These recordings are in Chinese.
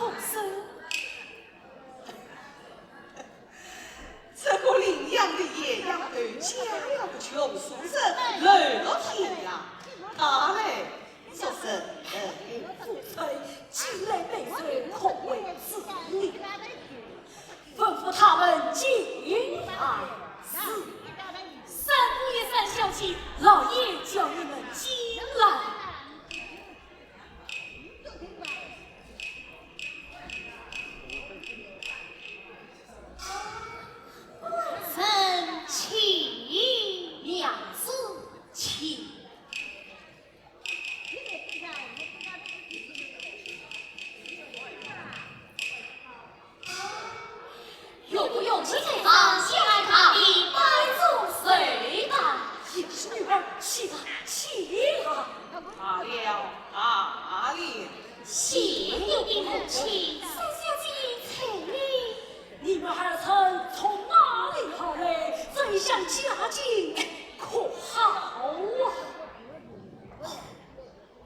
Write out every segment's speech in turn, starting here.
同生。这个领养的爷养儿家了个穷书生，乐天呀！他嘞，就是富贵，积累美水，恐为子女。吩咐他们进来。是。三姑爷、三小姐，老爷叫你们进来。臣请娘子请。有不有妻妾房前来他一拜祖随诞？也是女儿，起来，起来！罢了，罢了。谢有的母亲，三小姐彩礼，你们二曾从哪里来？怎想家境可好啊？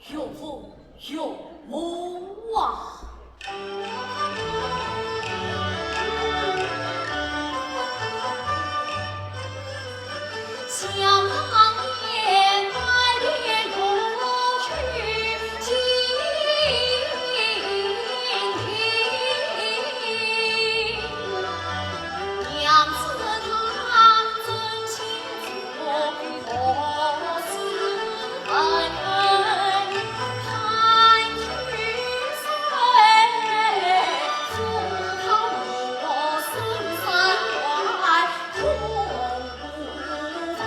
有福有母啊！想当年百年如去今天，娘子她尊亲族何似恩太去岁，父靠我孙三怀同不分。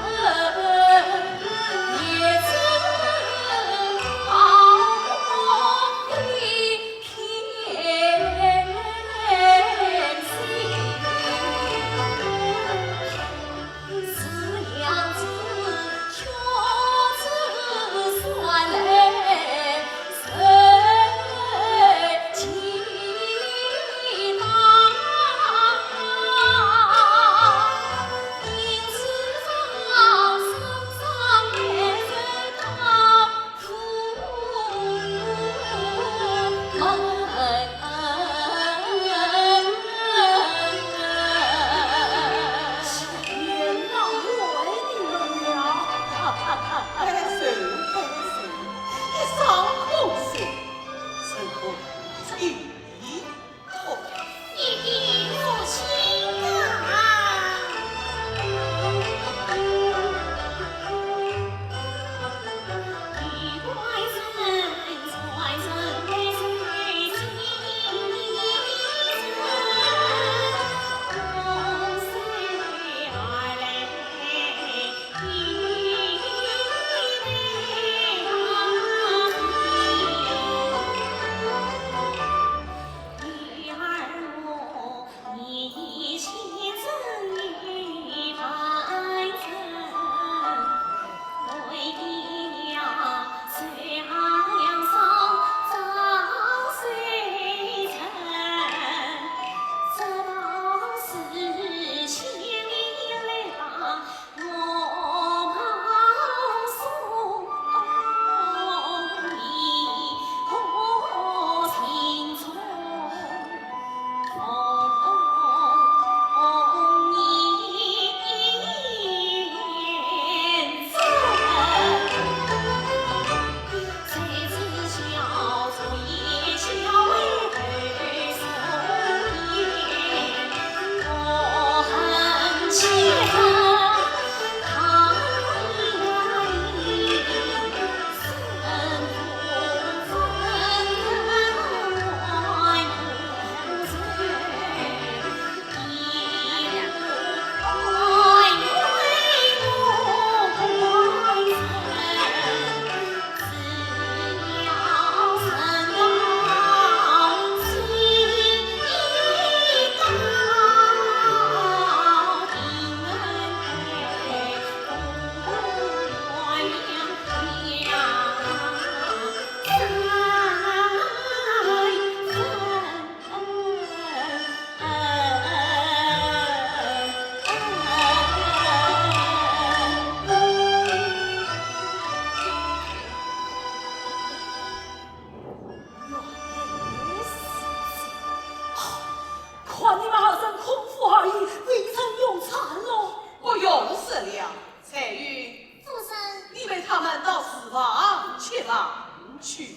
死了。彩云，父神，你为他们到死房去吧，去。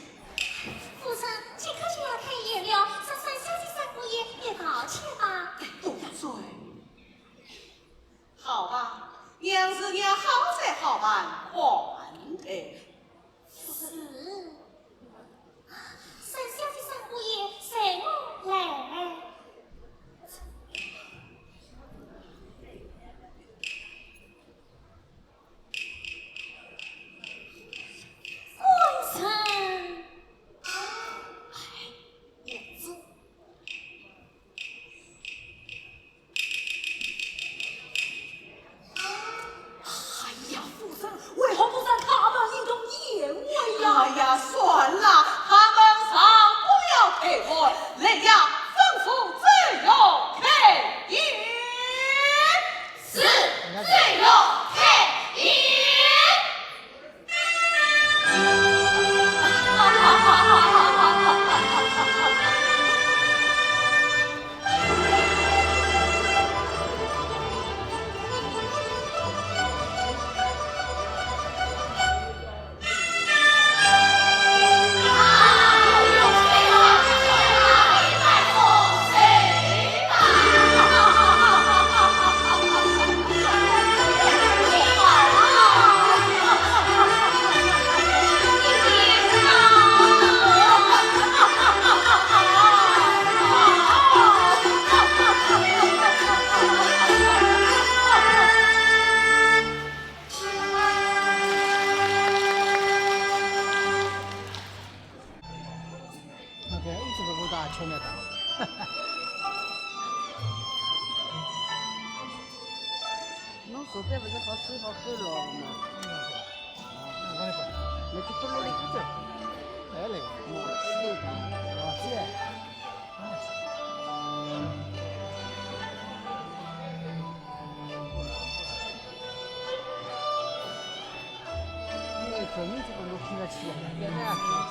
父神，请客去要开业了，上山小姐三姑爷也道歉吧。堵嘴。好吧，娘是娘好才好办，还得。是。山小姐三姑爷，随我来。官神，爷子。哎呀，夫人，为何不让他们一同宴会呀？哎呀，算了，他们上不了开会，人家吩咐只有开宴。是，最有开宴。侬手边不是好水好够牢的吗？那就不努力走，来来，我去老姐。你这你这个路听得起，别这样听得起。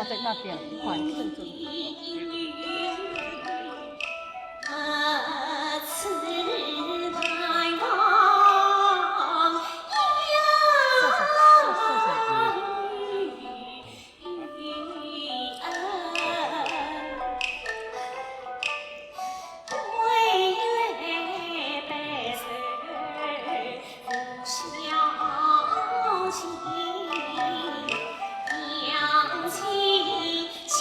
在那边环境中。娘亲亲。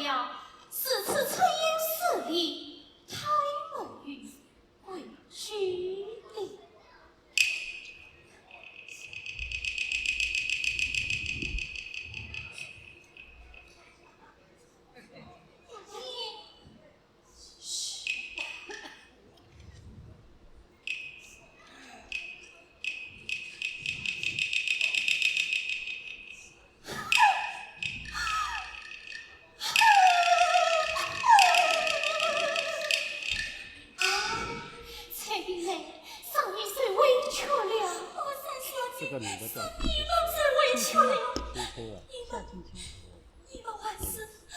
了4次炊烟4里，开门于贵虚里。这个女的叫你们是委屈了，青青啊，你们还是委屈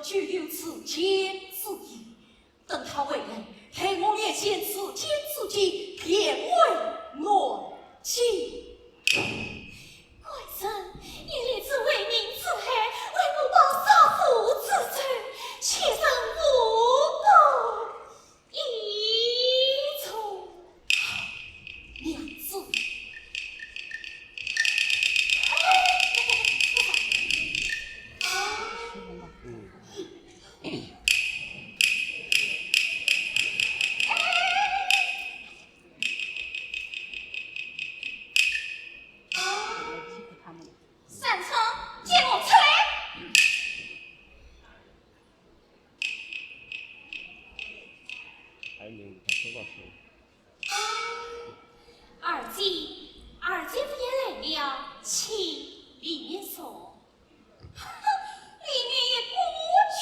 具有此间之意，等他未来黑我面前此间之计，便为暖气。贵生一立志为民自害，为不报杀父之仇，妾身无不依从。娘子。擅称见我出来。还没他说到谁？二姐夫也来了，请里面说。里面也不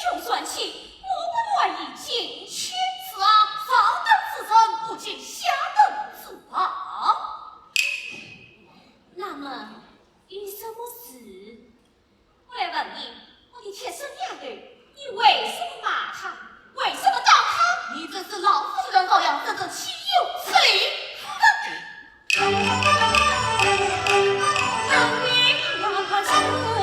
穷算起，我不断以进宣此啊，上等之人不尽下等之报。那么有什么事？我来问你，我的贴身丫头，你为什么骂他？为什么打他？你真是老夫子的羔羊，真正岂有此理！当年让他出。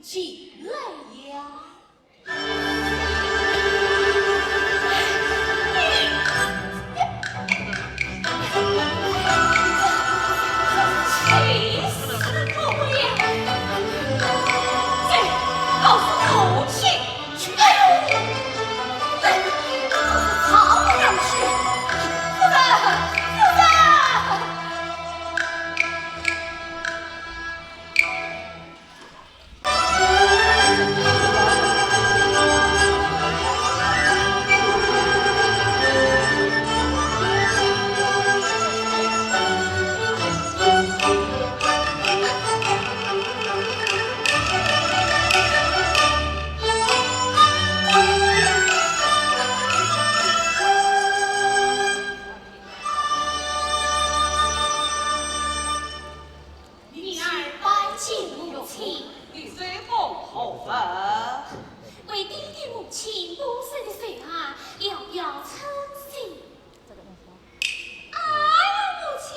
进来呀。气死我了！这告诉母亲，哎呦，这好不了事！夫人，夫人。你儿拜见母亲，你随奉后分。为弟弟母亲不舍的水啊，要称心。哎呀，母亲，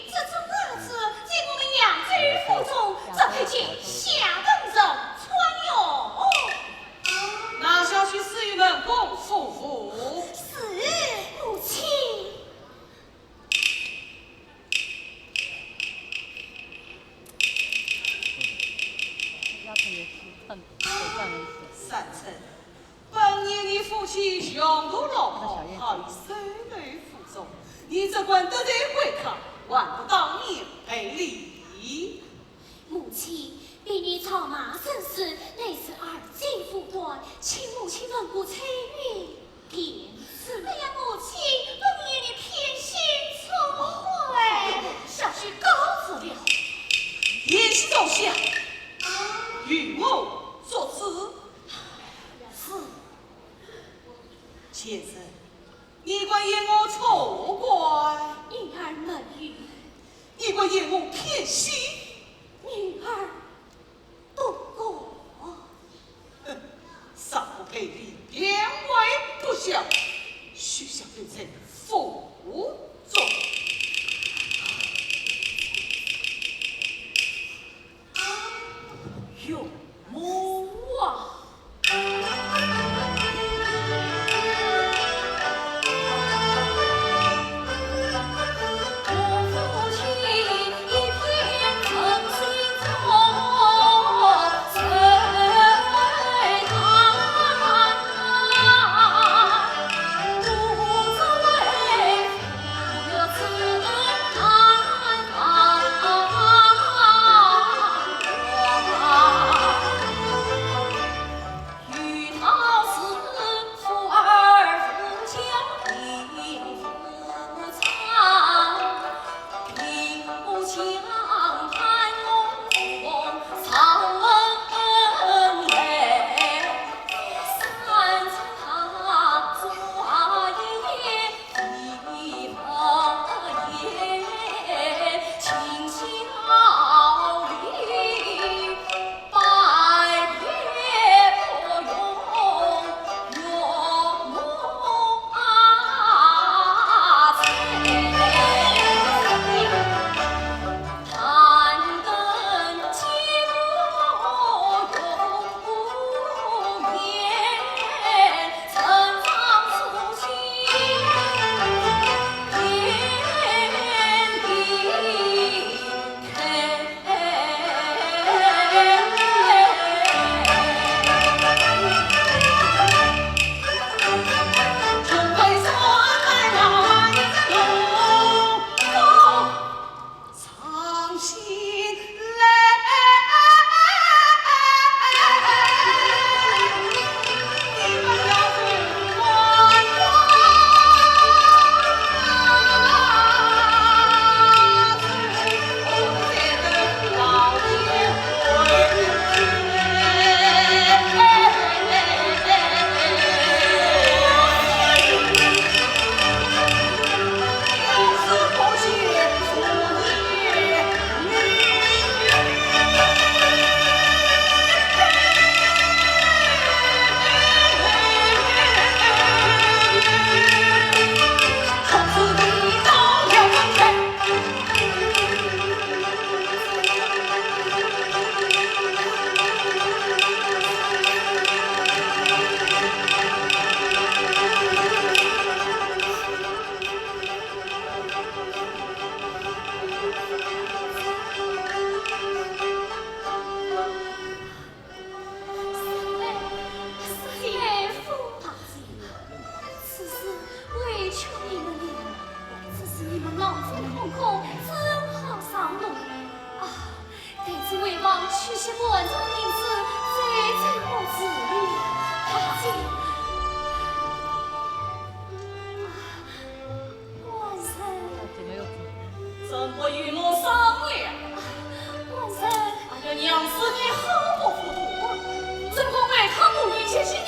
这次儿子进我们娘子府中，怎配见下等人穿哟？那小婿私与门共夫妇。是母亲。三成，本年你父亲雄都老好，好于守内府中，你这官得罪贵客，万不当面赔礼。母亲，比你草马生死，乃是二姐夫断，请母亲问过彩云便是。哎呀，母亲，本年你偏心聪慧，小婿告辞了。言行奏下，与我作此。是。先生，你怪言我错怪，女儿没语，你怪言我偏心。女儿不过。哼，上不赔礼，偏为不孝，须向人臣负重。有母啊！我父亲一片诚心忠。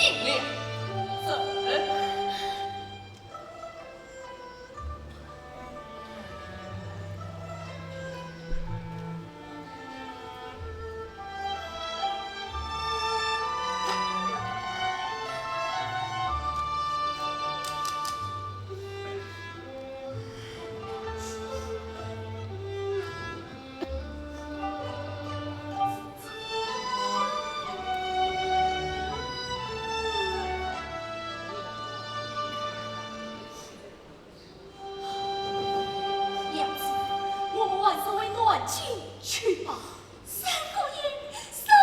尽量。走。娘子，我们还是为暖情去吧。三姑爷，三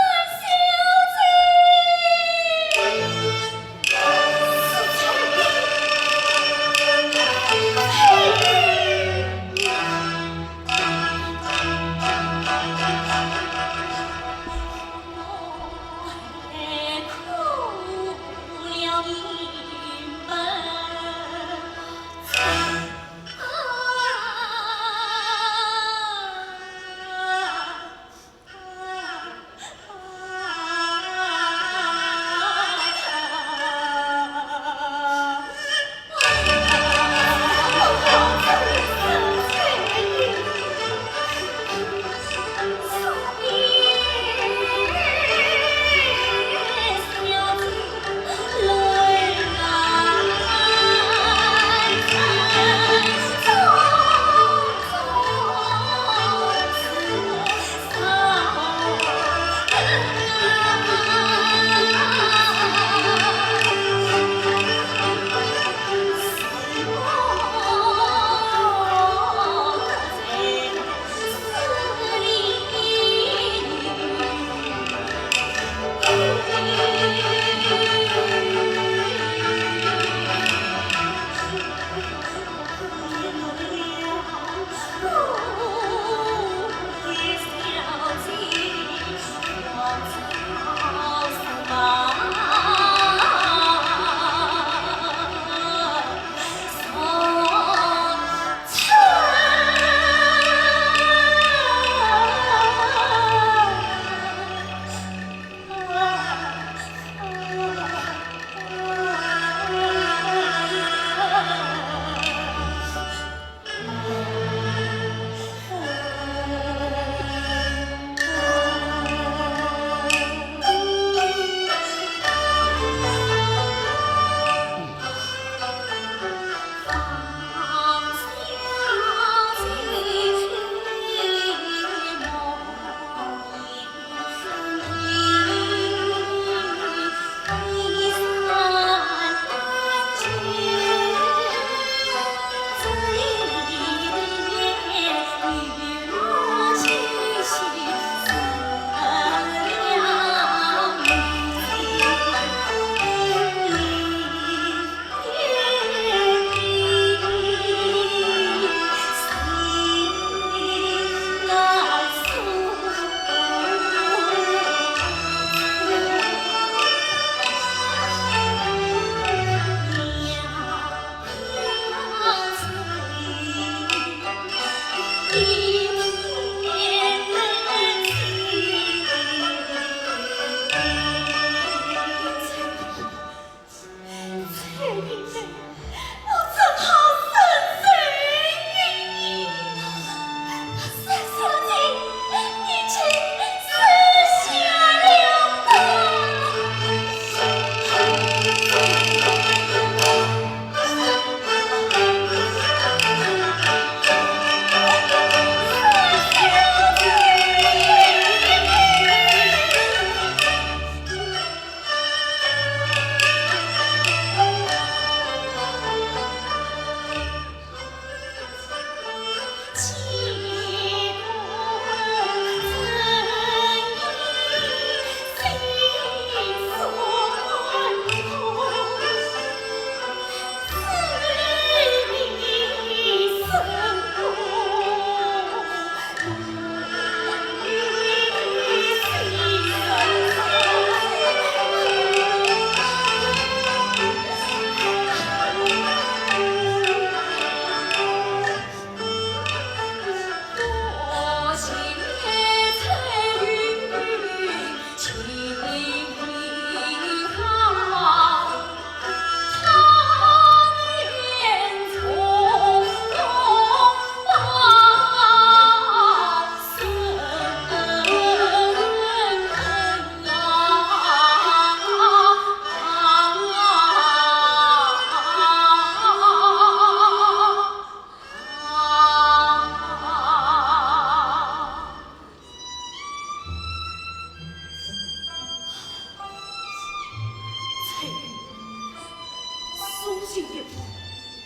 进一步，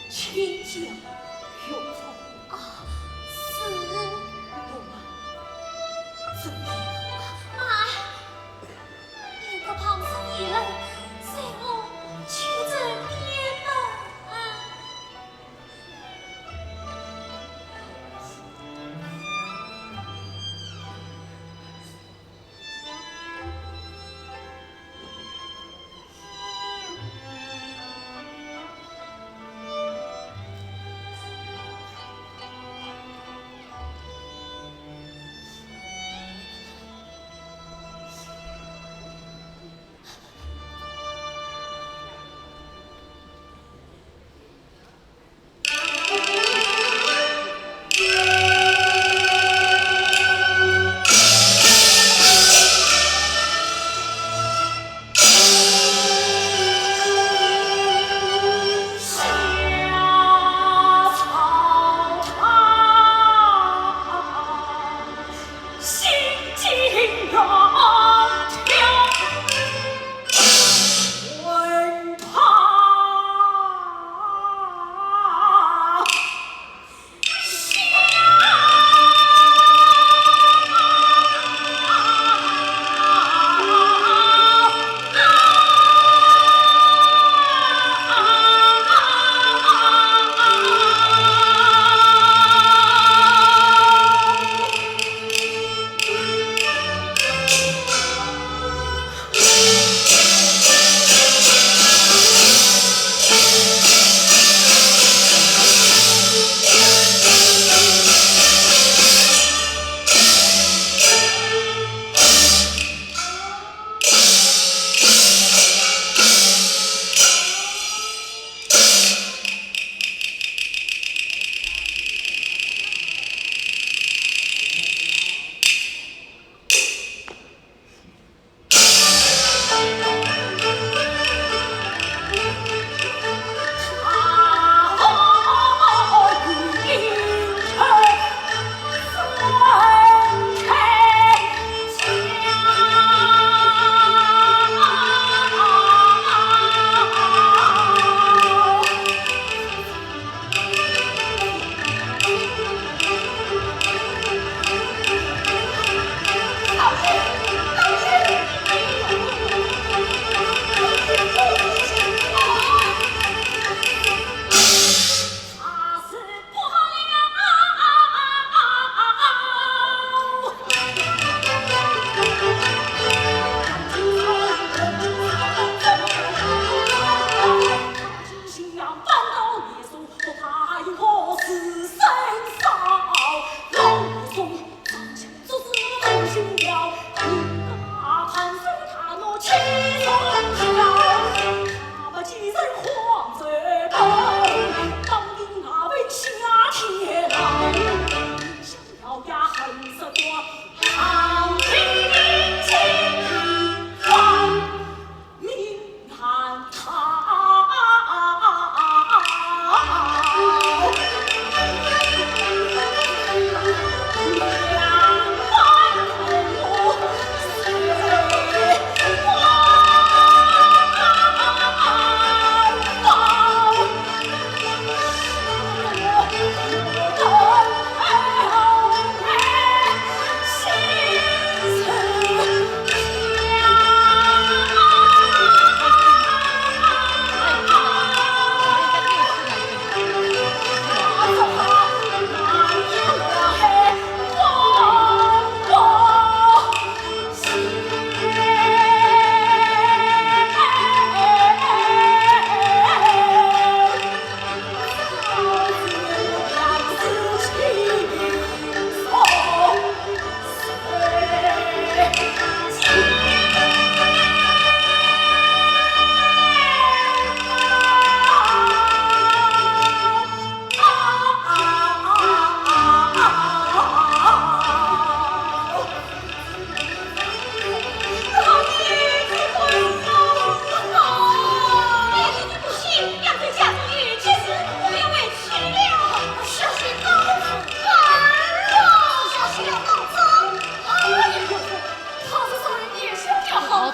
请讲有从。是我们怎样？妈，你个旁生一人，随我去这边吧。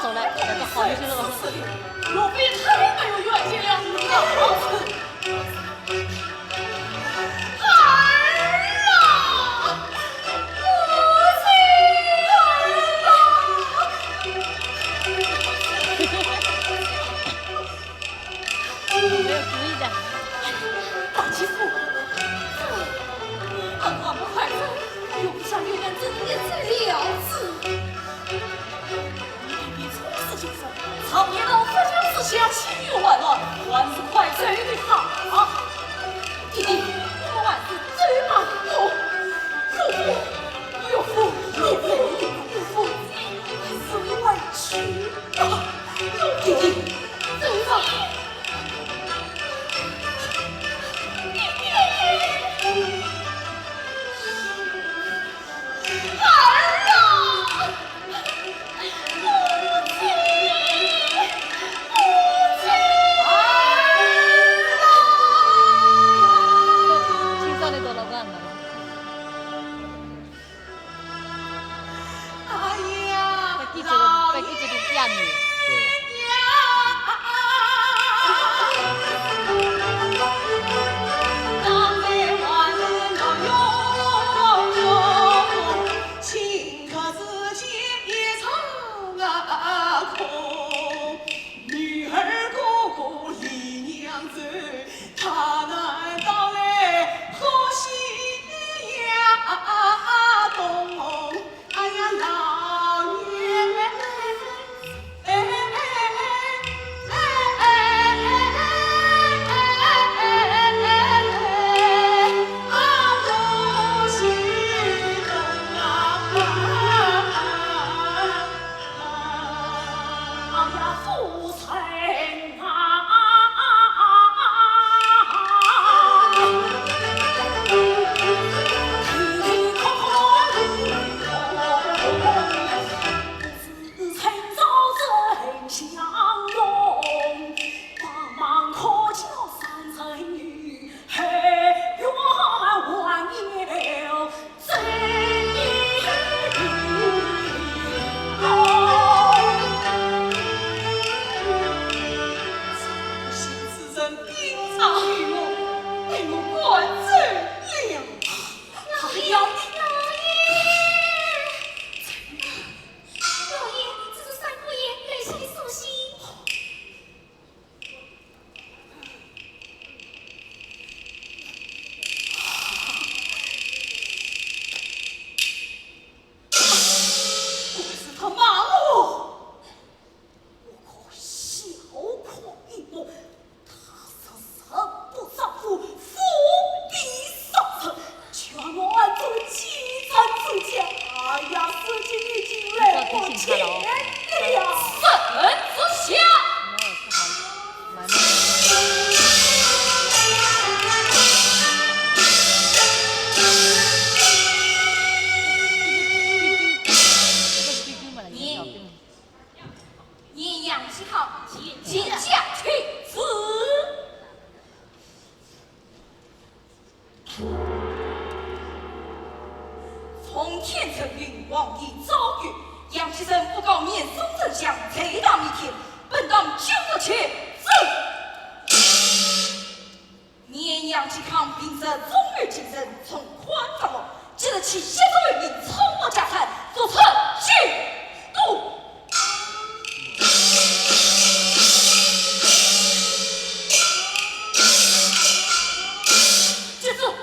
走了，好些了。若非太没有远见了，心又乱乱，还是快走的好。弟弟，我们还是走吧。岳父，你为岳父还是委屈啊！弟弟，走吧。从天成云，王帝遭遇，杨先生不告面松丞相，贼当一天，本当救得前走。年杨继康凭着中日精神，从宽放我，记得其先手为民，从我家产，做成去度。这次。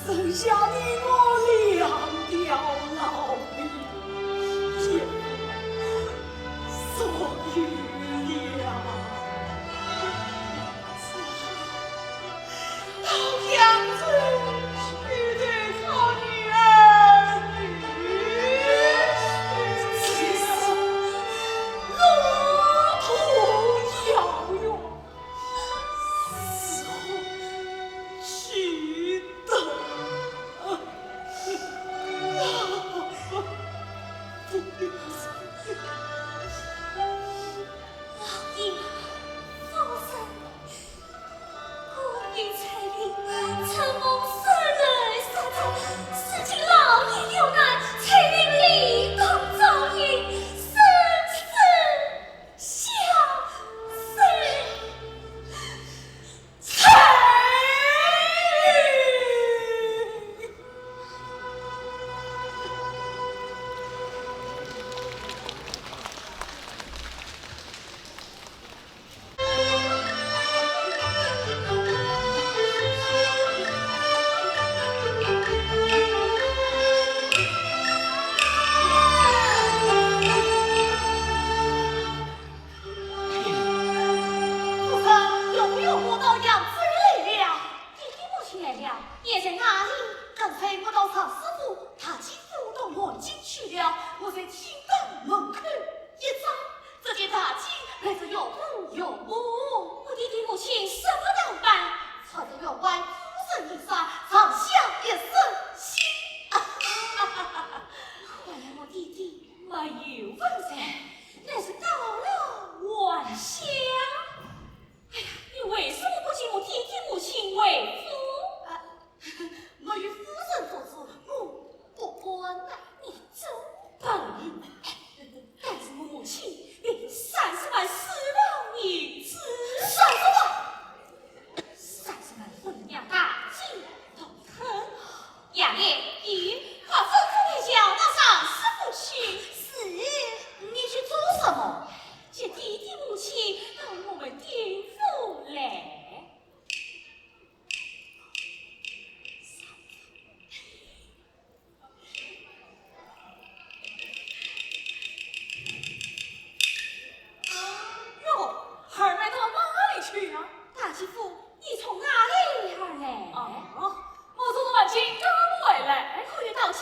剩下的我两条老命，也所余了。爷在哪里？刚才我到曹师傅，他几乎都摸进去了。我在厅堂门口一站，只见大姐陪着有父有母，我弟弟母亲什么都办，穿着员外夫人衣裳，放下一身心。原来我弟弟没有问噻，那是到了晚香。哎呀，你为什么不请我弟弟母亲为夫？我与夫人做主，我不管。你真笨！但是我母亲给30万私房银子，30万分量大金都疼。杨爷，你把吩咐配角拿上师傅去。是，你去做什么？接弟弟母亲到我们店府来。二妹到哪里去呀？大姐夫，你从哪里而来？我从南京刚回来，可有到家？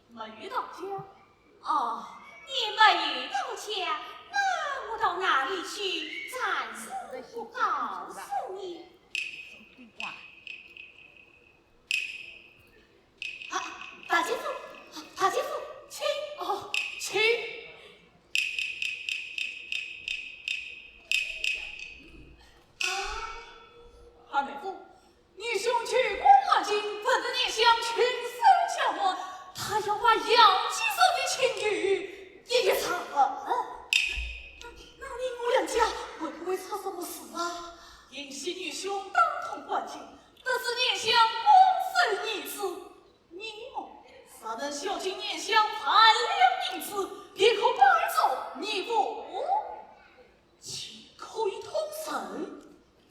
没遇到家。哦，你没遇到家，那我到哪里去？暂时不告诉你。大姐夫，大姐夫，请。请。二妹夫，你兄去过南京，本着念想群生小我，他要把杨继寿的情侣一场。那你我两家会不会出什么事啊？因喜女兄当同关心，得知念想光生一子，你我啥能孝敬念想盘两银子，别可摆走你我，情可以通神。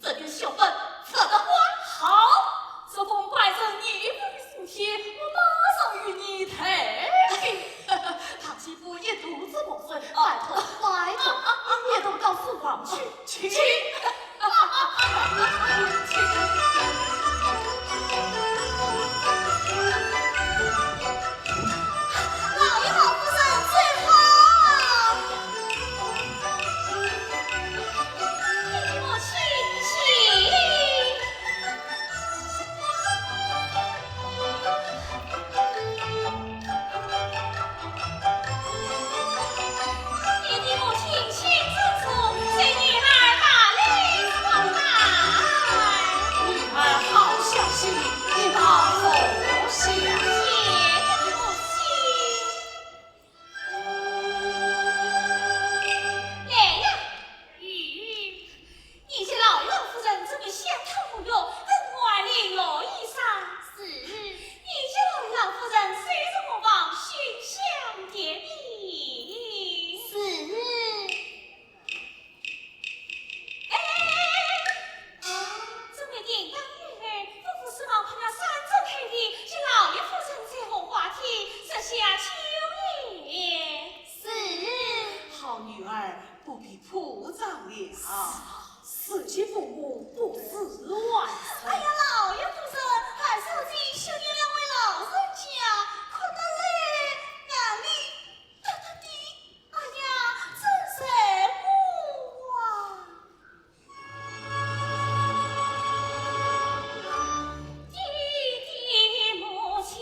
这个小笨策的花好，这封拜赠你父的书帖，我马上与你抬进。他媳妇也肚子不顺，拜托拜托，也都到书房去。请。老爷好夫人最好。弟弟母亲请。弟弟母亲请自处，随女儿把礼送来。女儿好消息，你把何下？谢弟弟母亲。来呀，玉，你这老老夫人这么相头无用，跟我领罗衣裳。是，你这老夫人随着我往寻香蝶里。是。这么叮当女儿，夫妇是忙碰到山珍海味，是老爷夫人在红花厅设下秋夜。是。好女儿不必铺张了。死其父母不死万岁。哎呀，老爷夫人，还是要敬兄弟两位老人家，困得累，眼里哒哒的，哎呀，真在乎啊！弟弟母亲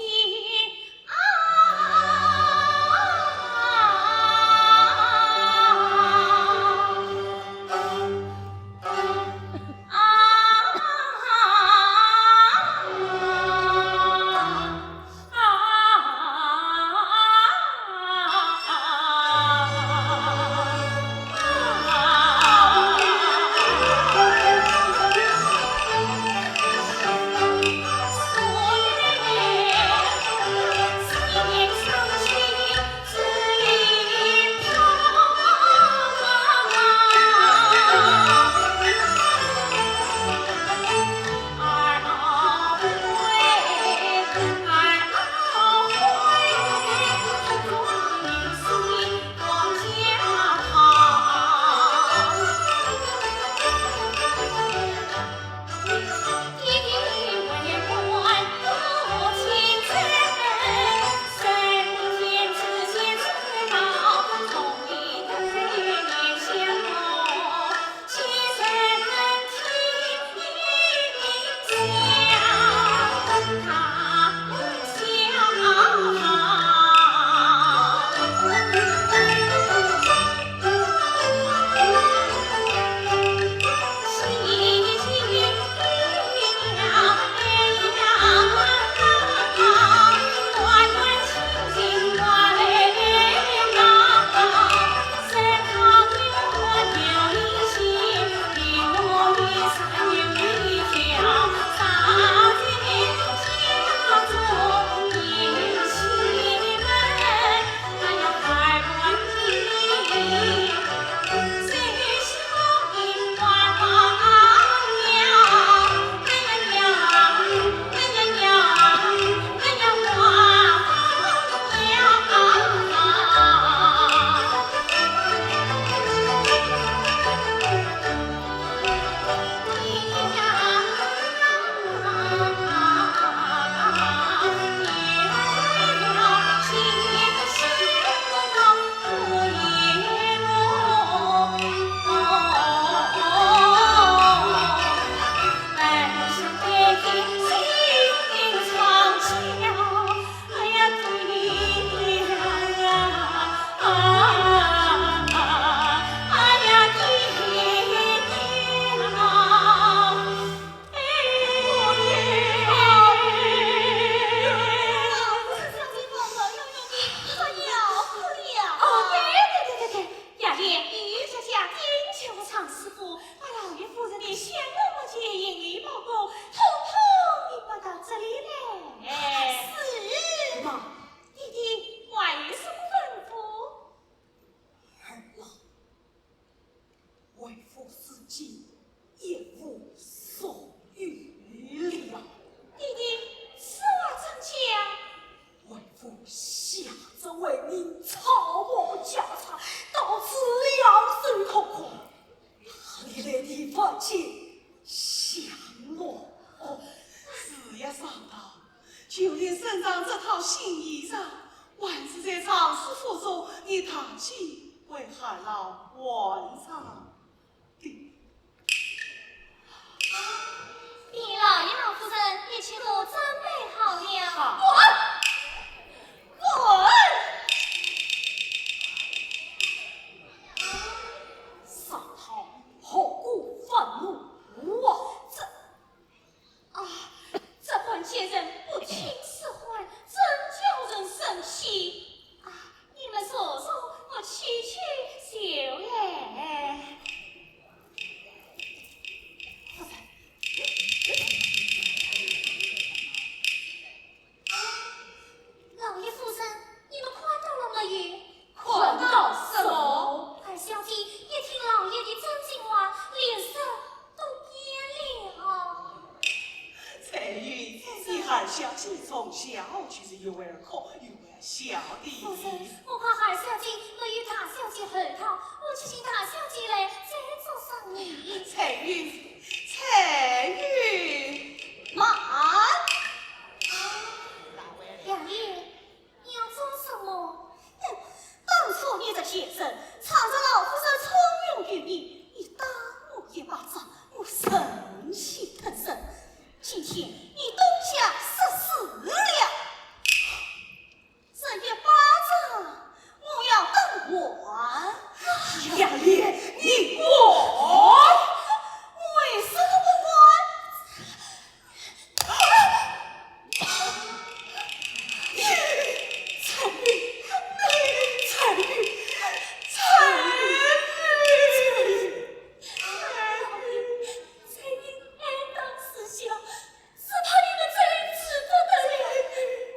就连身上这套新衣裳，还是在常师傅中你打起为海老换上的。李老爷老夫人一切都准备好了。好滚！上堂后顾愤怒，我这本贱人不听使唤，真叫人生气啊！你们说说，我去就来。老爷夫人，你们看到了没有？看到什么？二小姐一听老爷的真情话，脸色都变了。彩云，你还小姐从小就是有儿可有儿小夫人的。，我怕海小姐没有大小姐后头，我去请大小姐来再做生意。彩云，彩云，慢！杨爷，你要做什么？当初你这先生藏着老夫人聪明于你，你打我一巴掌，我生气腾生。今天你东家失势了，这一巴掌我要等还。杨爷，你滚！为什么不管？彩云，彩云，彩云。彩云爱当思想，只怕你们真治不得了。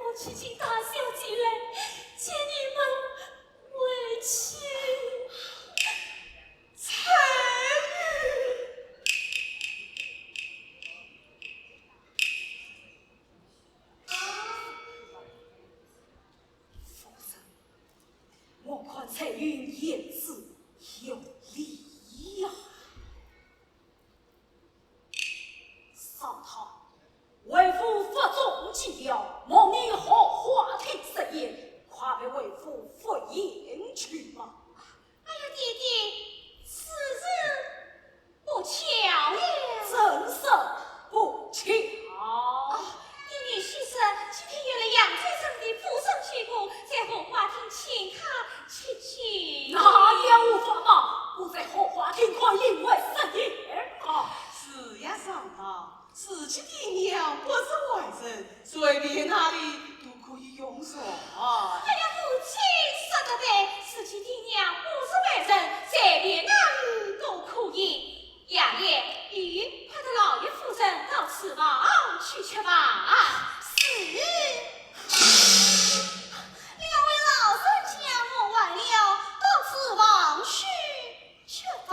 我去请大小姐来，见你们委屈。彩云，夫人，我看彩云言辞有理呀。上堂，为夫发重进了，望你好话听实言，快陪为夫赴宴去吧。哎呀，爹爹，此事不巧了。真是不巧。因为许是今天有了杨先生的府上去过，在后花厅请他吃去。那也无法嘛，不在后花厅快因为盛宴啊。是呀，上堂，自己的娘不是外人，随便哪里都可以用上。哎呀，母亲说得对，自己的娘不是外人，随便哪里都可以。杨爷，与快得老爷夫人到厨房去吃吧。是。两位老人家莫晚了，到厨房去吃饭。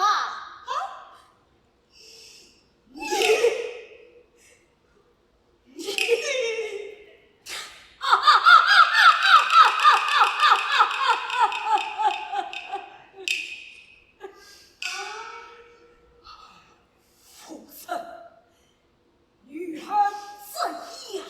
夫人，女儿怎样？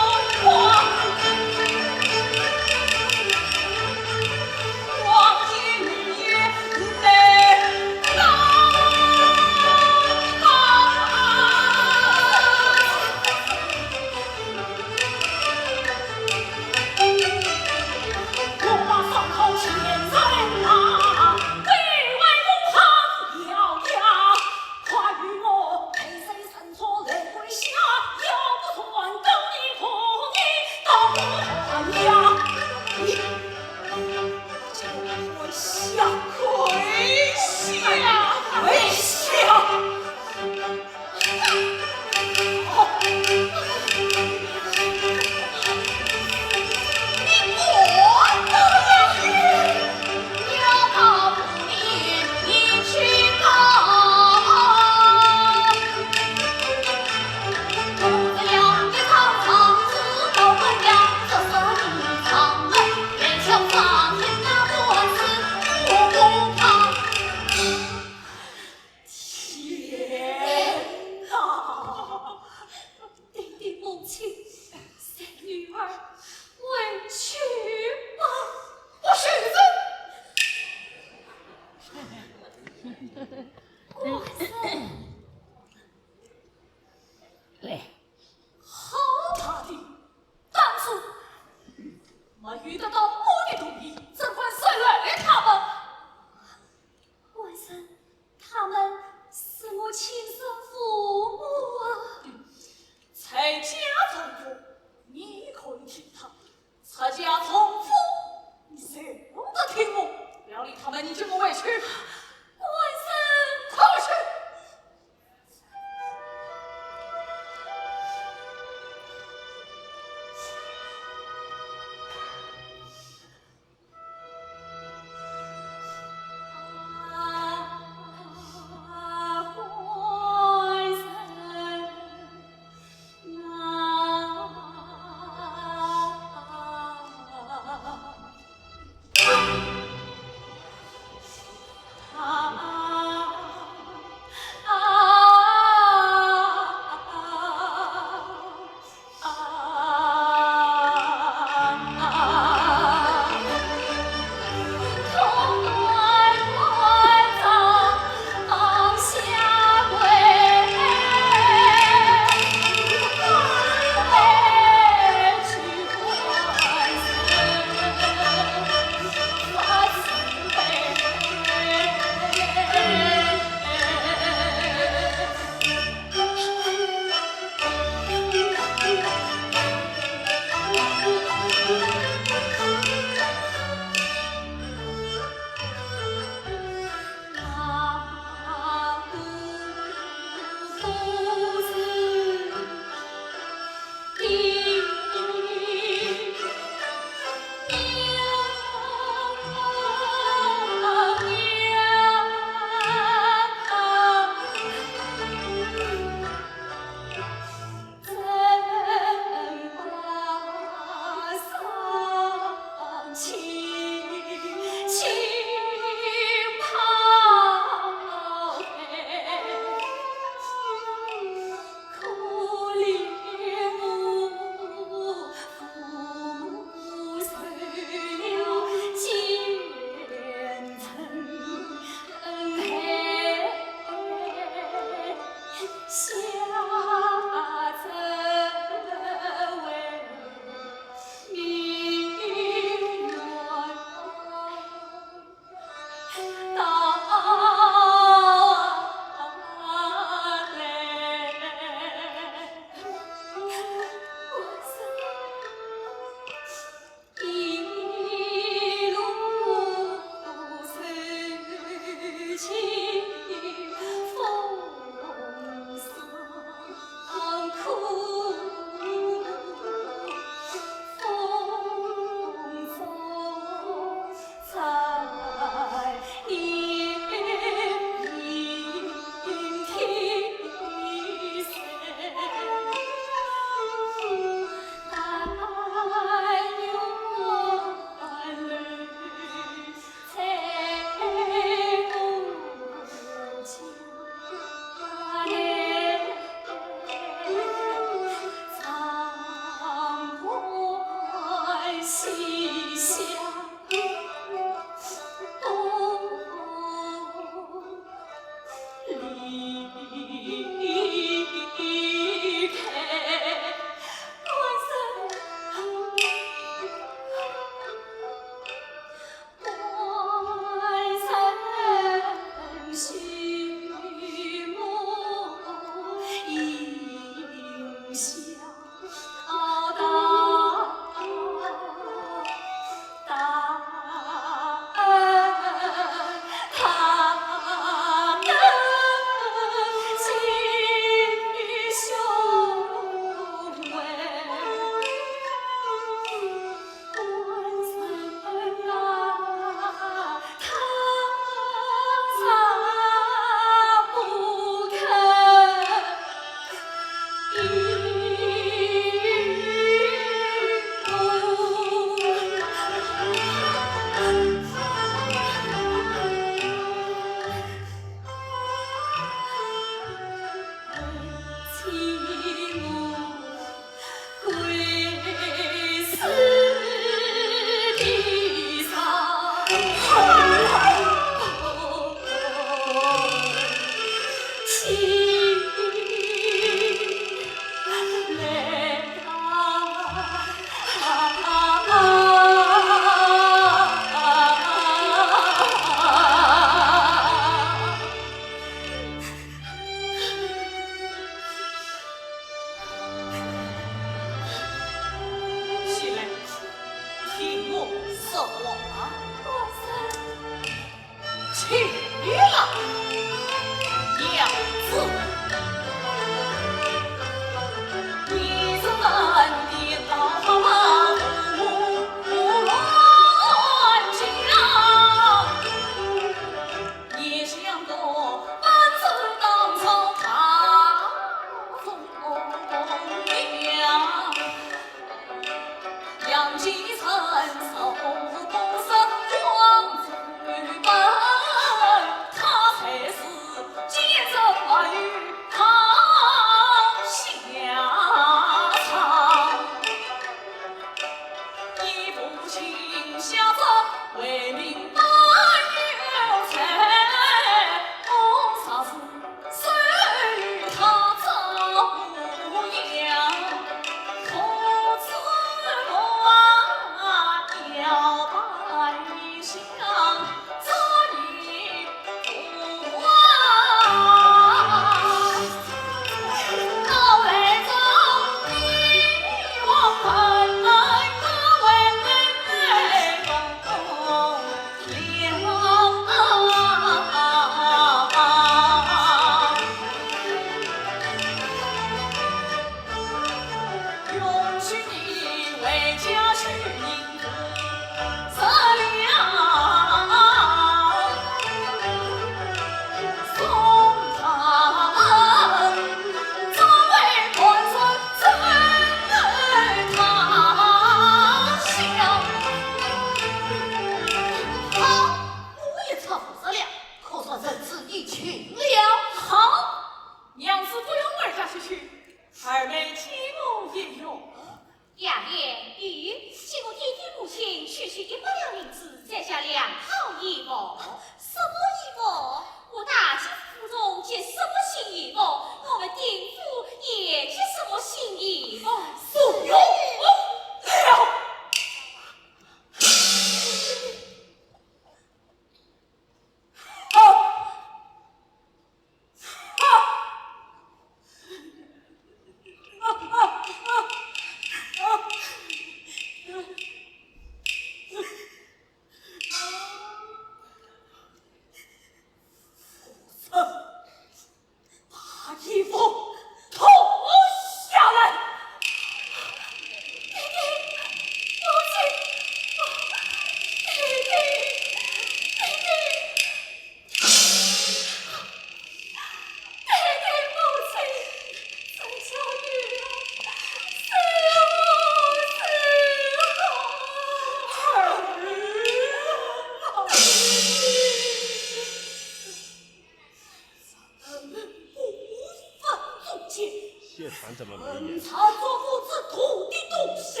怎么没演？他做父子土的东西，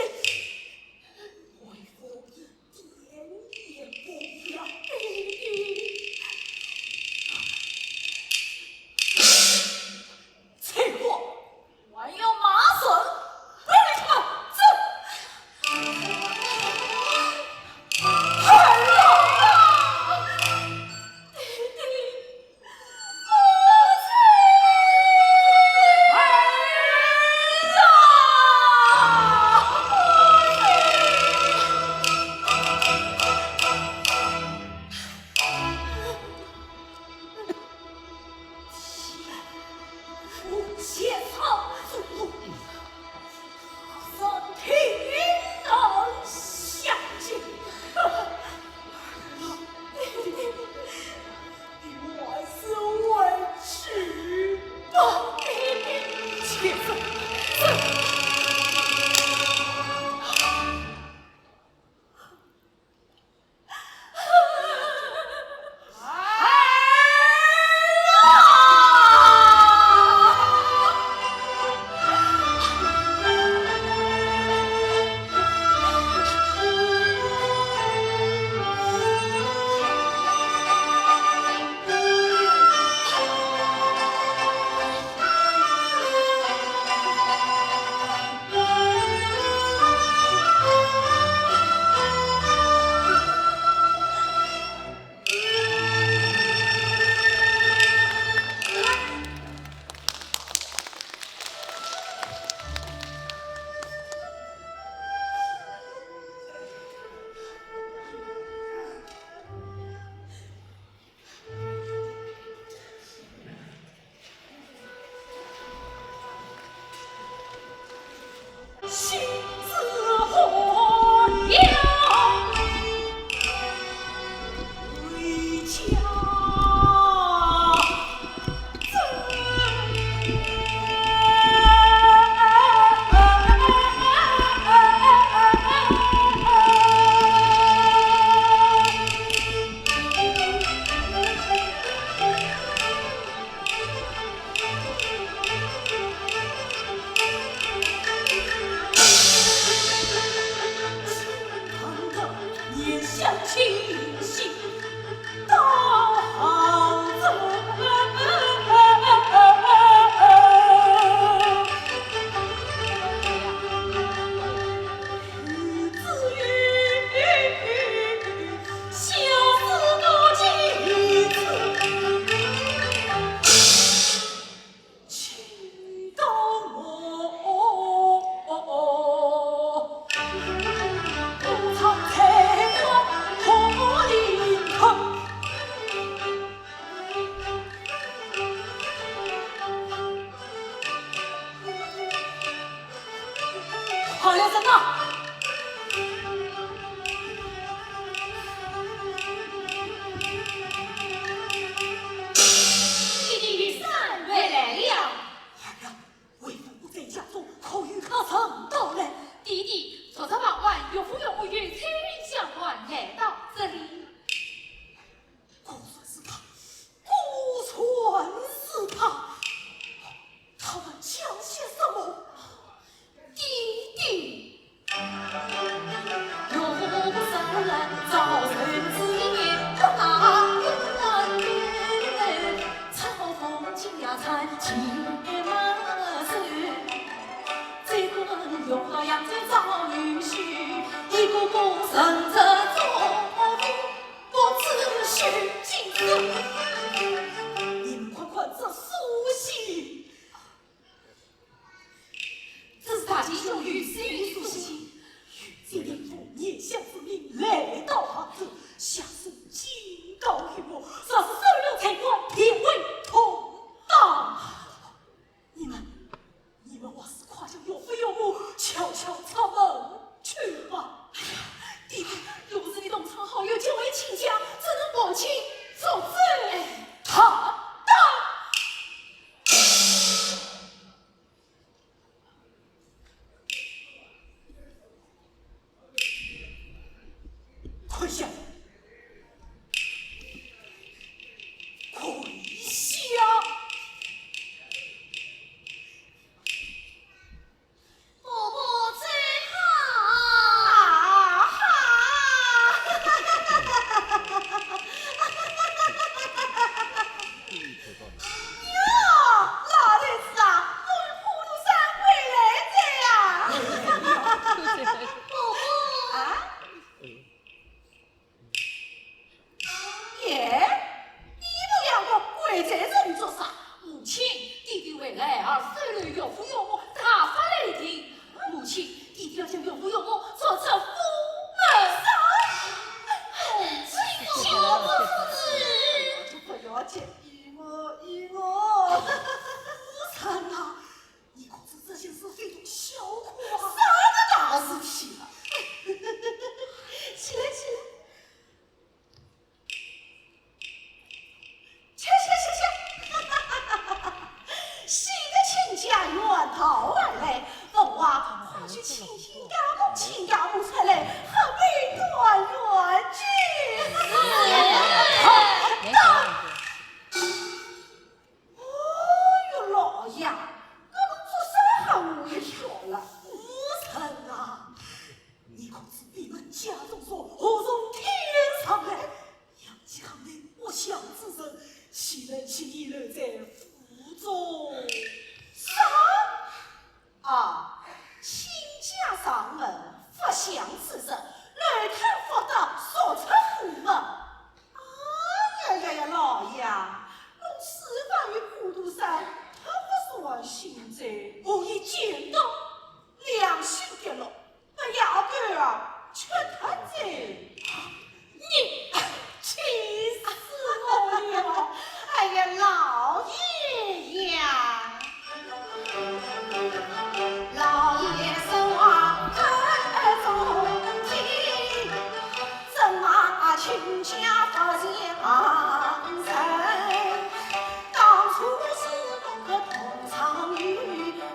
为父一点也不要结果还要马损，不让你他们走。孩儿啊，弟弟，母亲。啊！好了，怎么？弟弟三位来了。哎呀，为父不在家中，可与他曾到来。弟弟昨天傍晚岳父岳母与彩云相关来到这里。果算是他，果算是他。他们讲些什么？弟弟，岳父生人早晨之夜不打人面，朝风家产进马身。这个有好养在早女婿，一个个生着做不知须尽头。你们快快这苏西！这是大吉兄与谁与苏醒？今天父孽相之命来到杭州，下属警告于我，说是收留财官，偏为同党。你们我是快叫岳父岳母悄悄出门去吧。弟弟，又不是你东厂好友结为亲家，只能抱亲受罪。他跪下！跪下！伯伯最老弟子啊，我是普渡山回来的呀。伯伯啊？耶，你们两个跪在这里做啥？母亲，弟弟为来儿收留岳父岳母，大发雷霆。母亲，弟弟要将岳父岳母做成夫门上。母亲，请我不子。不要紧，依我。三啊，你可知这件事非同小可啊？啥个大事体了？起来，喜得亲家远道而来，本娃快去请家母，请家母出来，何必断远去？哦哟，老爷，我们做啥还我也晓了。无尘啊，你可知你们家中说何从天上来？杨继康的不祥之人，岂能轻易留在府中？啥？啊，亲家上门，不祥之人，来看福德，说出府门。呀，老爷，侬释放于普渡山，他不算心贼，我已见到良心跌落，那丫头啊，却他贼。你，气死我了！哎呀，老爷呀，老爷身亡恩重听，怎么亲家不相认？当初是个同场女，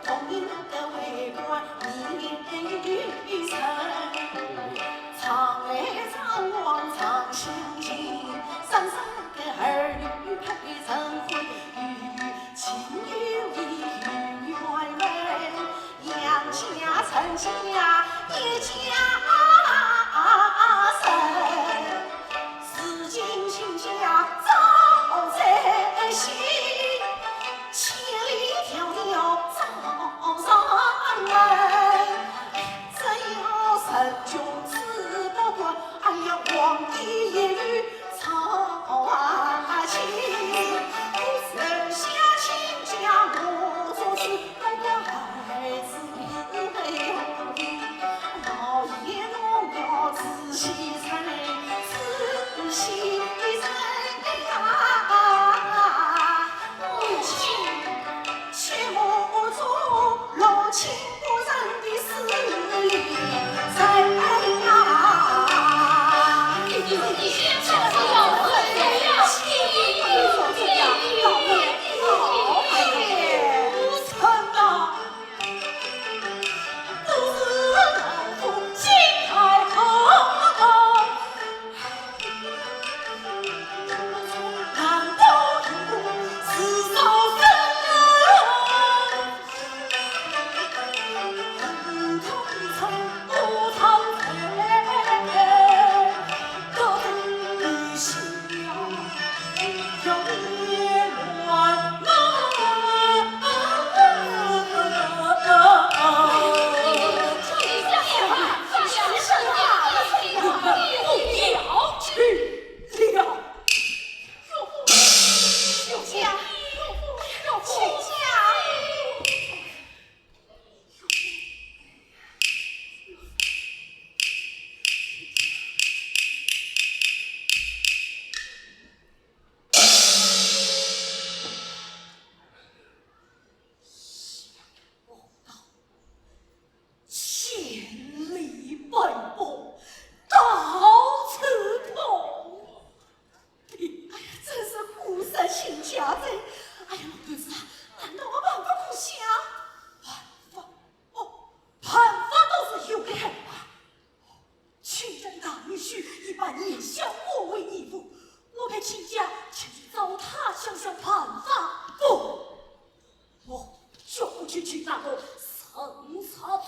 同饮的为官年余生，常来常往常相亲，生生个儿女配成婚，情有义与缘分，杨家成家一家生，如今亲家早在心，千里迢迢找上门，只有神君子不管，哎呀，皇帝一语操心，留下亲家我做主，我的孩子没有你，老爷。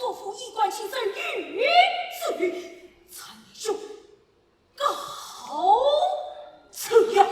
伯父衣冠禽兽御之参就告辞呀！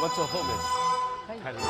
我坐后面去，太冷。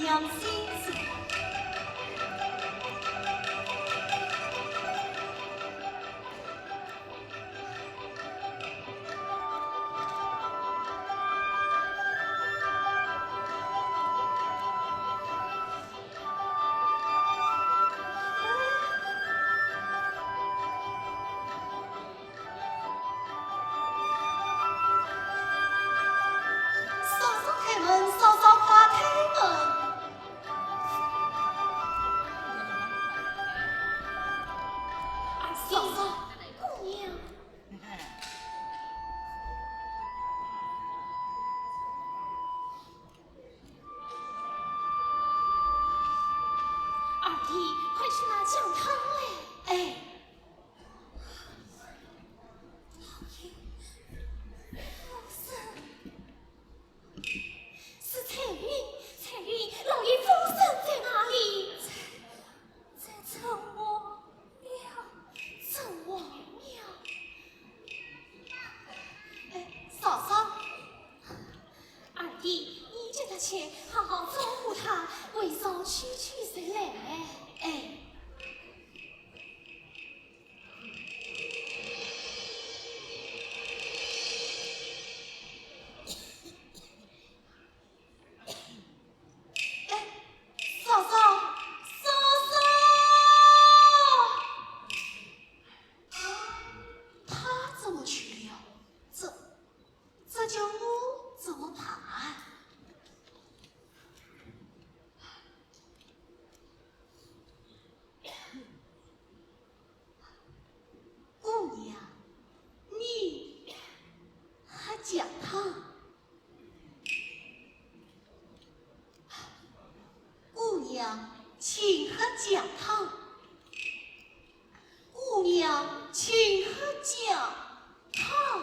娘心思。好好照顾他，为嫂区谁来？哎。请喝讲堂，姑娘，请喝讲堂。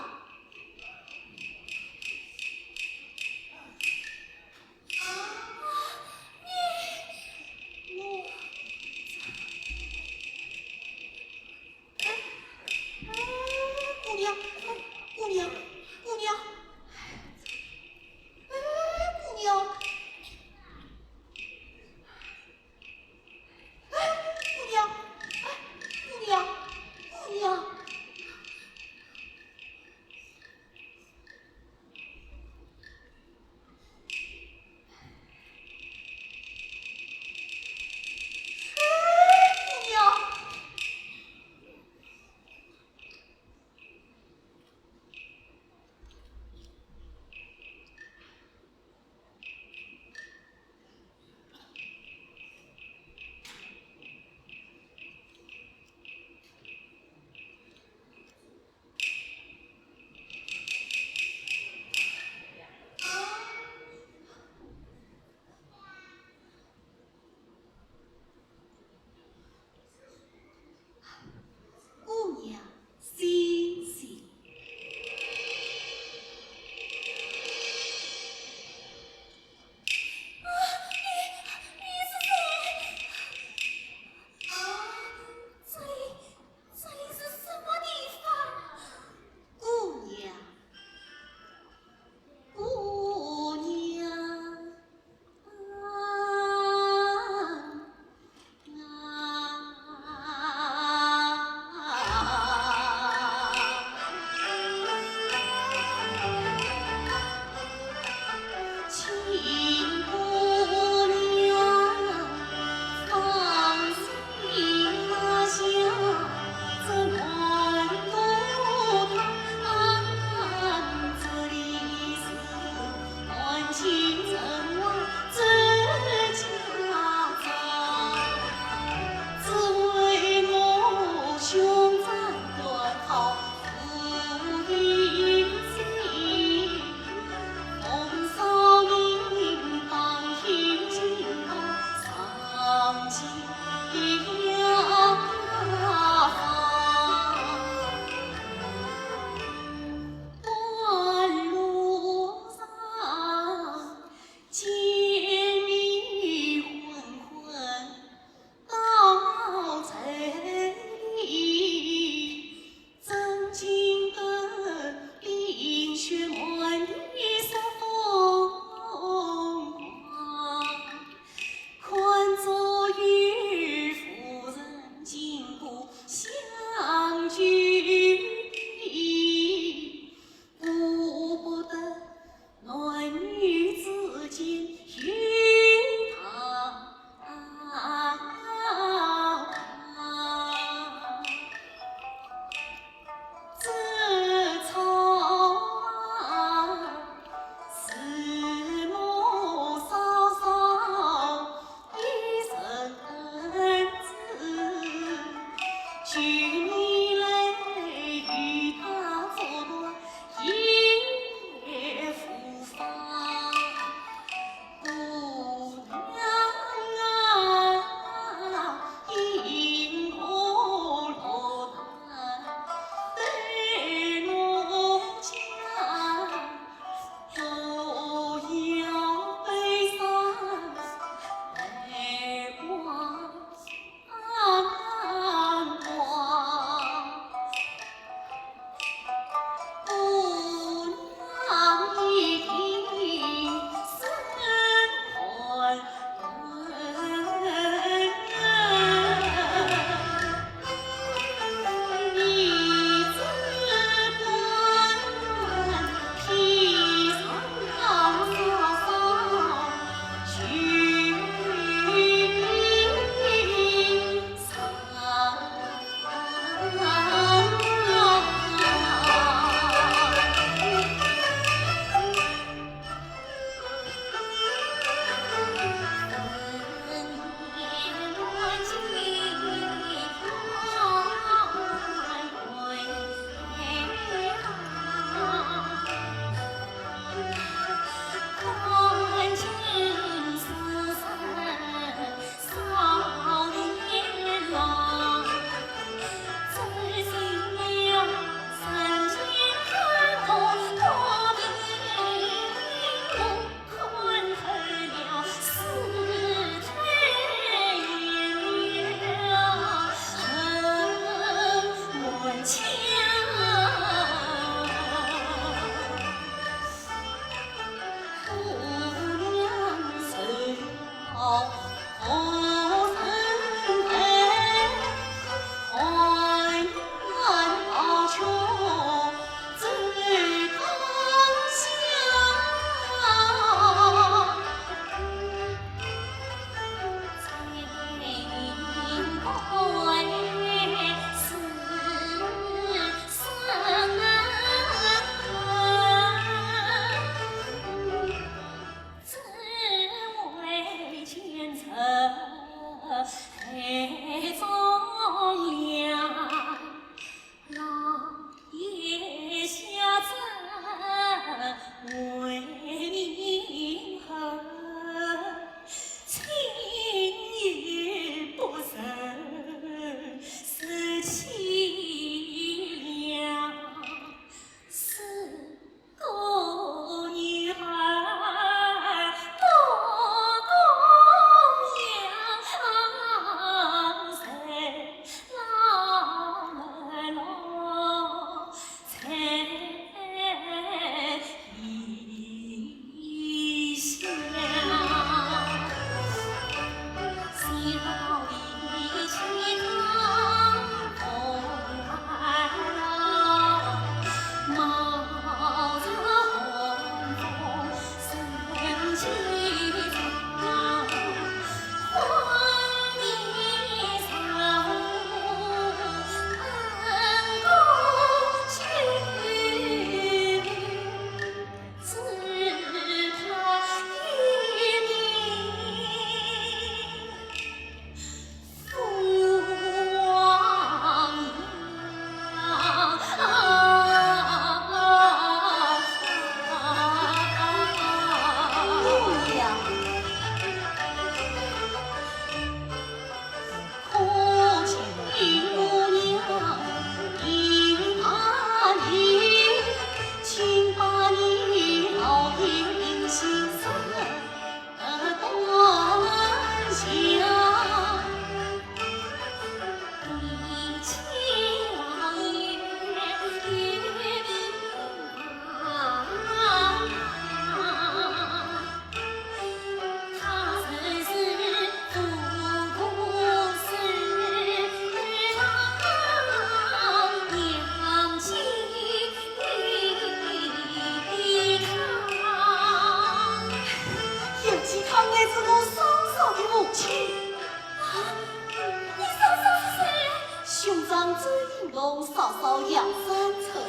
娘子引龙嫂嫂养三层。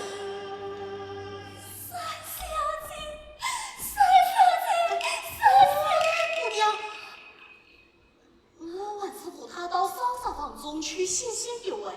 三小姐，姑娘，我还是扶她到嫂嫂房中去歇歇脚哎。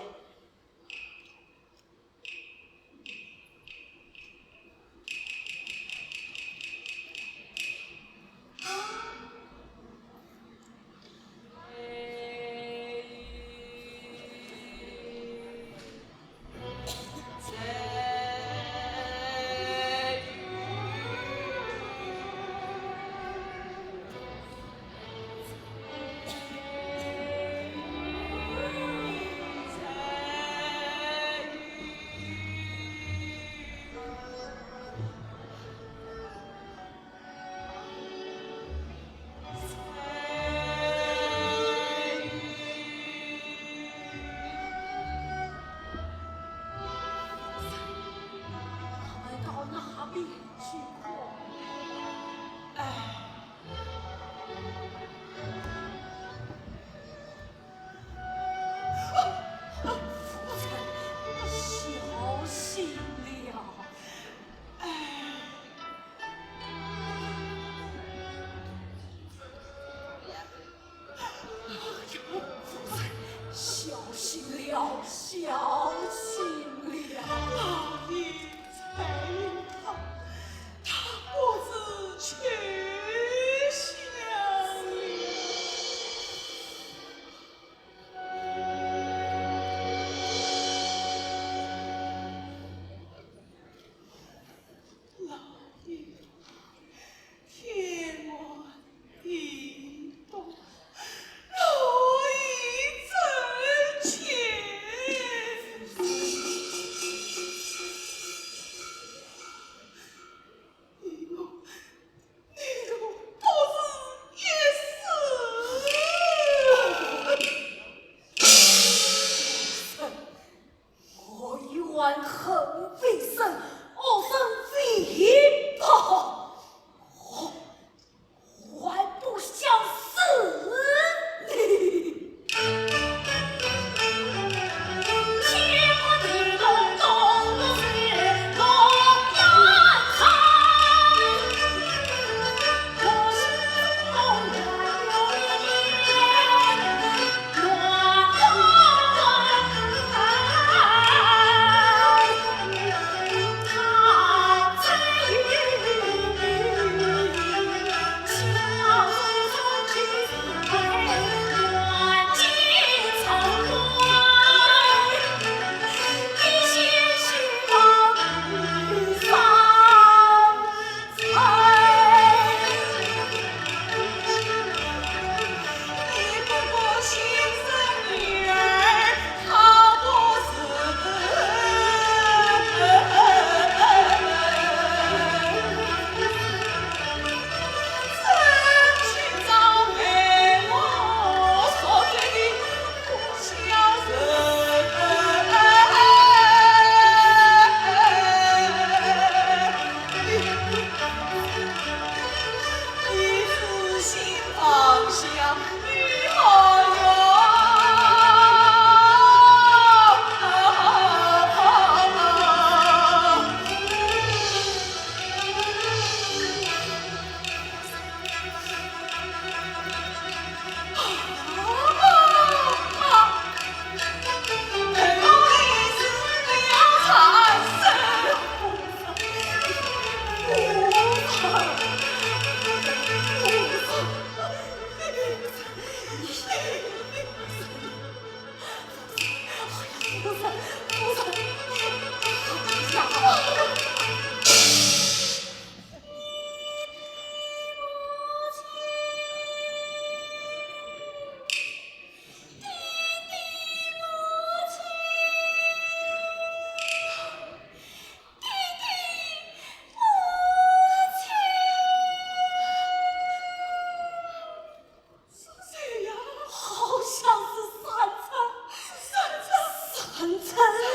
三层。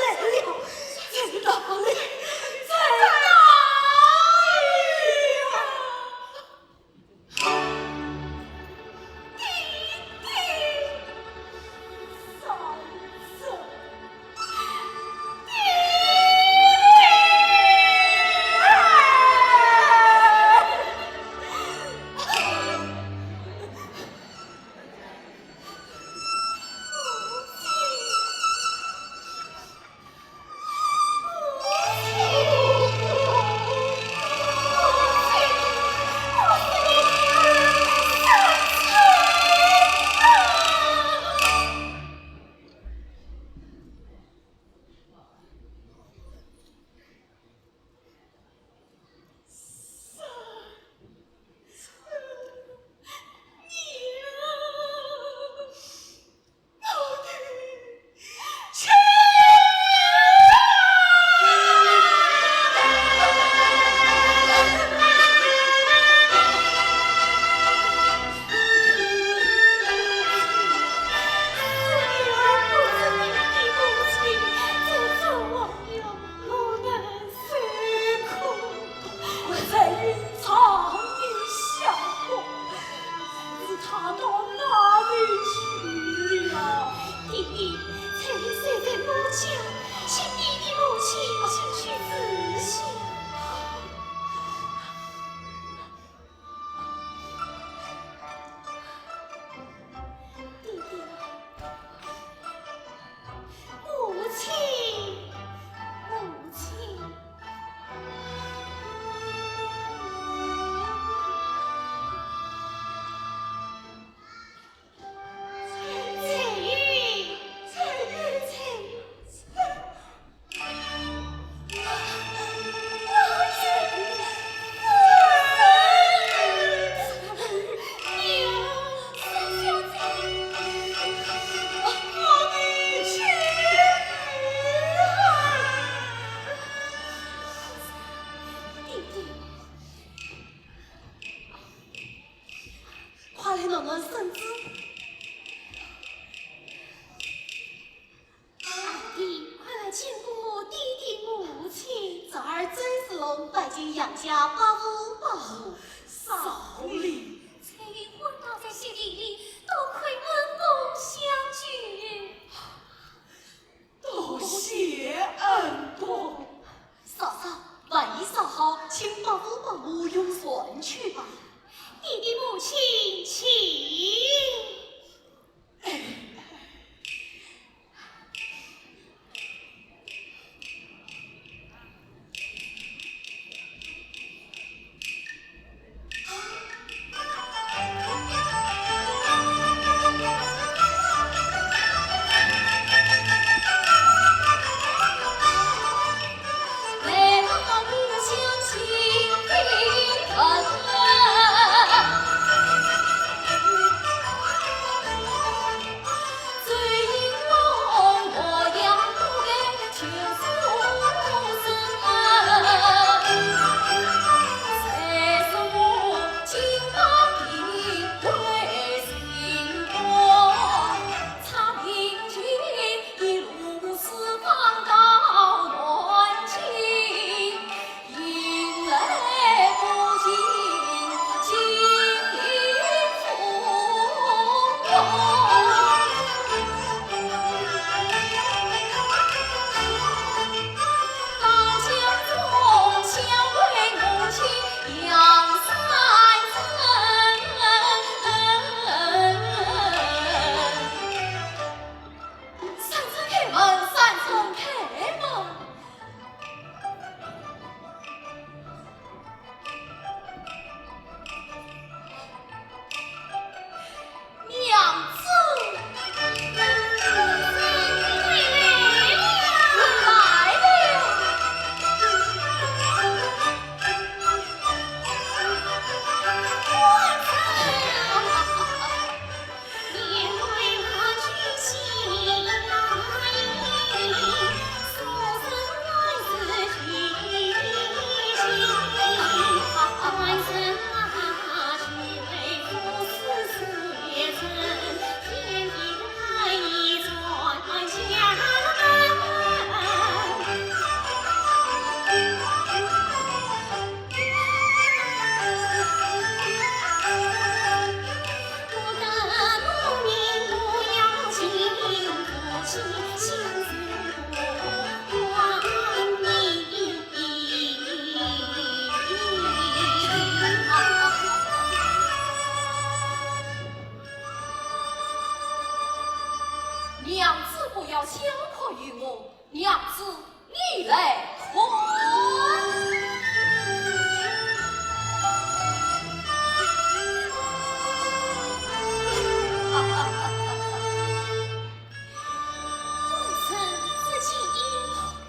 娘子不要小可于我，娘子你来看。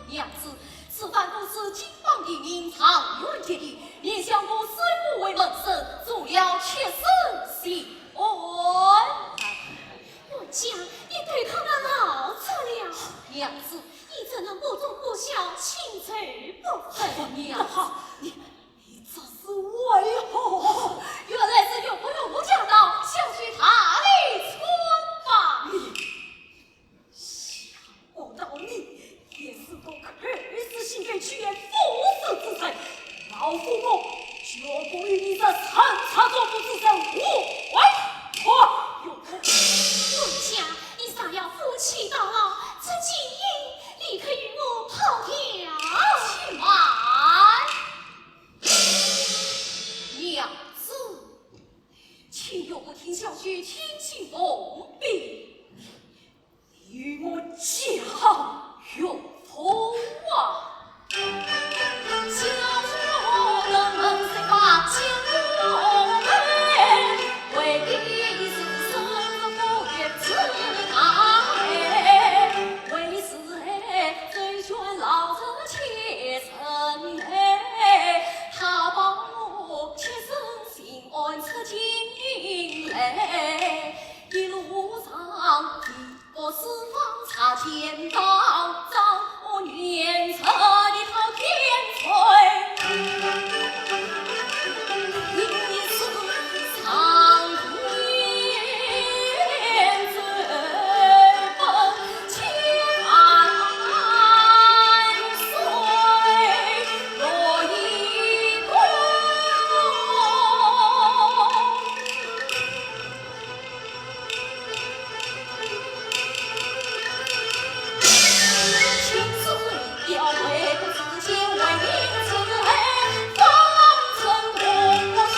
娘子，此番不是金榜题名，长远结义，连相公虽不为门生，做了却生心安。我家你对他们老错了，娘子，你怎能不忠不孝，轻罪不恨？娘子，你这是为何？原来是有不有不讲道，想去他里村吧。想不到你也是个可死性给屈原赴死之臣，老夫我绝不与你这残差作夫之身无为有可。奴家，你尚要夫妻到老，这金银立刻与我抛掉。且慢，娘子，岂有不听小婿听信奉命？你与我讲有同啊！小婿能谁把情浓美？为的是生不愿自大美，为是最劝老者切身哎，他保我切身心安彻尽嘞，一路上一个四方擦肩膀，让我愿彻的讨天吹。一世长天追奔千岁，落一归。青丝要为不自见，为民自爱，方成功兄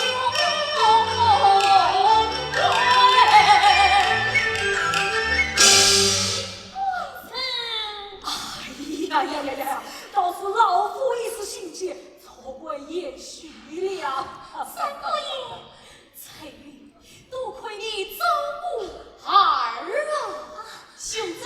哎呀！倒是老夫一时心急，错怪也许了。三哥爷，彩云，多亏你照顾儿啊，兄长。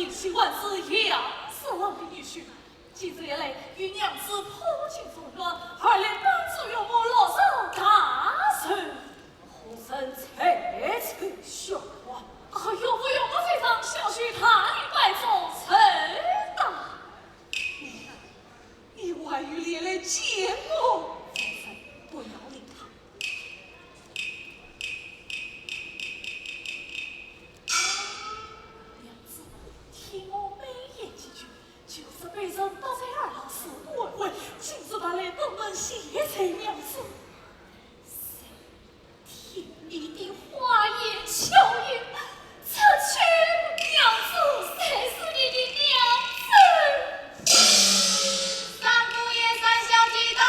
应喜万事杨四郎的女婿，几日以来与娘子破镜重圆，二连班主有母落上大事，何生才才笑话？有不有我非常小许他与拜宗承大？你外语连来见我，先生不要理他。娘子，听我美言几句，就是被人倒在二郎寺问问，今日他来登门谢罪娘子。听你的花言巧语，此去娘子才是你的娘子。三姑爷，三小姐到。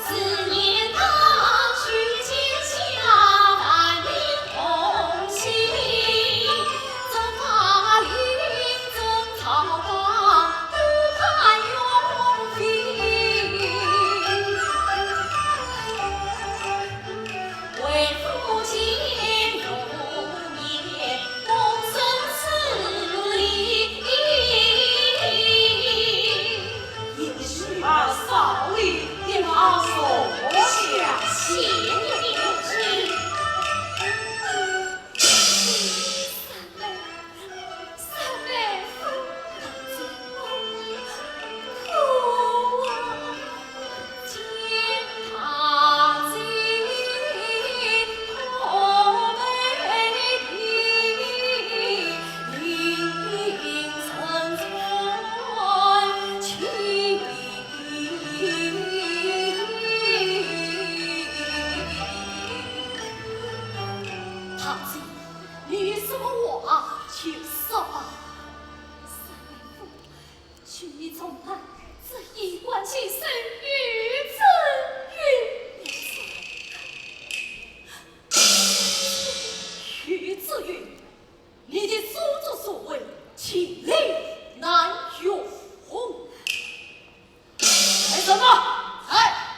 此年当去见下凡的红旗，总怕林中草堂不堪用兵。为父亲容颜，终生死理。也许儿少礼，也好说下谢你的母亲。三妹夫，见他进红梅地，临城传情。他子，你什么话就说吧。三妹夫，去你从来只一贯其身与真与于子云，你的所作所为，情理难容。为什么？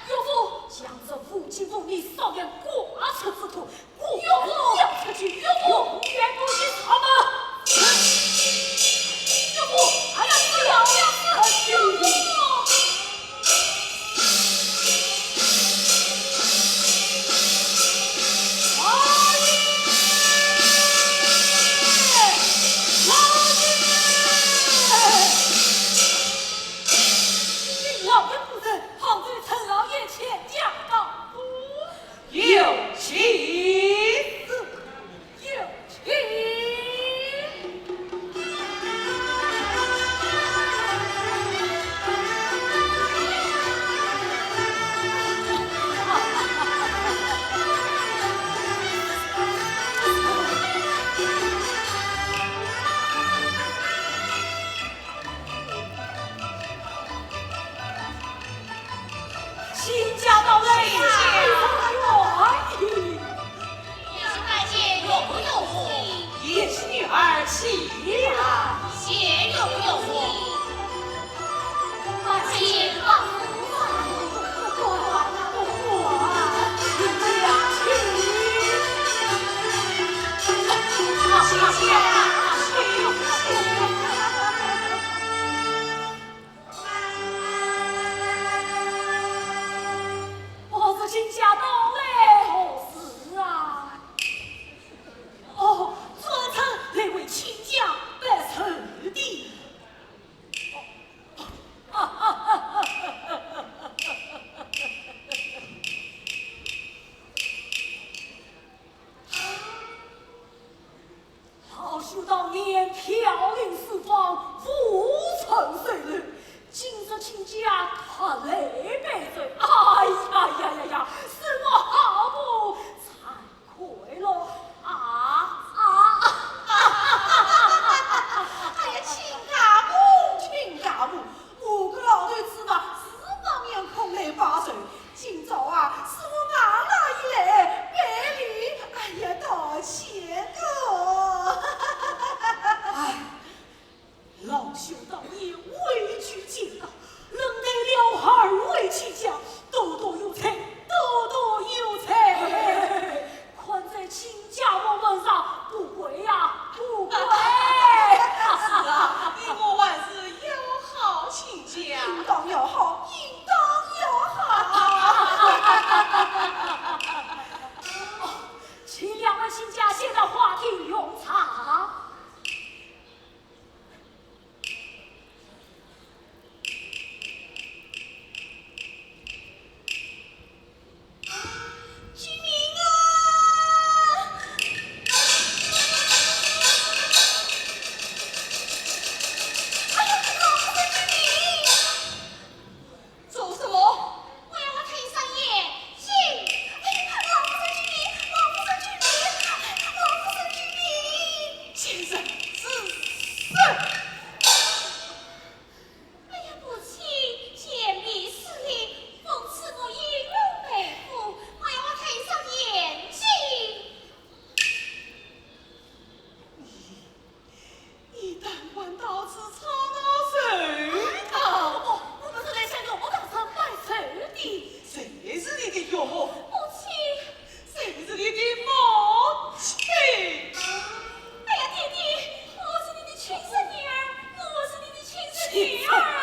岳父将这父亲父你少年挂车之徒，故要出去，岳父永远不许他们。岳父，还要死了，岳父。老爷夫人，好在陈老爷前讲道，有其事。有情。亲家到来呀！杨大姐有不有福？也是女儿起来。姐有不有福？把姐放我是亲家到来何事啊？哦，专程来为亲家办寿的。女儿。